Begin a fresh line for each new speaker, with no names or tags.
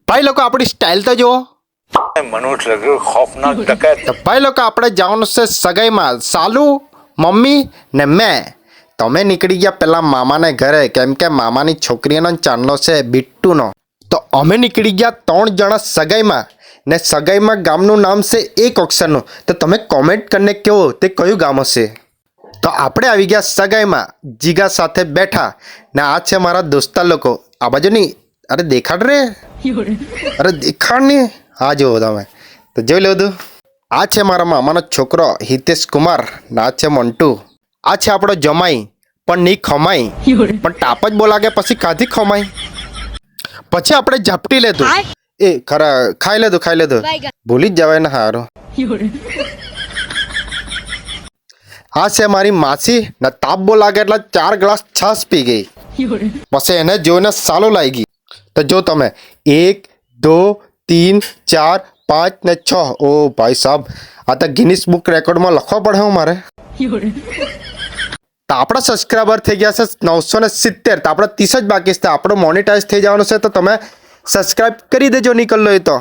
ભાઈ લોકો આપણી સ્ટાઇલ તો જુઓ.
મનુષ્ય લગ્યું ખોફનાક ડકેત.
તો ભાઈ લોકો આપણે જવાનું છે સગાઈમાં. સાલુ, મમ્મી ને મેં. તમે નીકળી ગયા પેલા મામાને ઘરે, કેમ કે મામાની છોકરીનો ચાંદલો છે બિટ્ટુનો. તો અમે નીકળી ગયા 3 જણા સગાઈમાં. ને સગાઈમાં ગામનું નામ છે એક અક્ષરનું. તો તમે કોમેન્ટ કરીને કહો તે કયું ગામ હશે. તો આપણે આવી ગયા સગાઈમાં, જીગા સાથે બેઠા. ને આ છે મારા દોસ્તા લોકો. આ બાજુ નહીં, અરે દેખાડ રે, અરે દેખાડ નહીં. હા જુઓ તમે, તો જોઈ લો બધું. આ છે મારા મામાનો છોકરો હિતેશ કુમાર. ને આ છે મંટુ. આ છે આપણો જમાઈ, પણ નહીં ખમાઈ, પણ ટાપ જ બોલાગે પછી કાથી ખમાઈ. પછી આપણે ઝાપટી લેતું. એ ખરા ખાઈ લેતું ભૂલી જ જવાય ને હારું. આ છે મારી માસી ને તાપ બહુ લાગે એટલે 4 ગ્લાસ છાશ પી ગઈ. પછી એને જોઈને સાલું લાગી ગઈ. તો જો તમે 1 2 3 4 5 ને 6. ઓ ભાઈ સાહેબ, આ તો ગિનિસ બુક રેકોર્ડમાં લખવા પડે હું મારે. તો આપણા સબસ્ક્રાઈબર થઈ ગયા છે 970. તો આપણે 30 જ બાકી છે. આપણું મોનિટાઈઝ થઈ જવાનું છે. તો તમે સબસ્ક્રાઈબ કરી દેજો નીકળલો એ તો.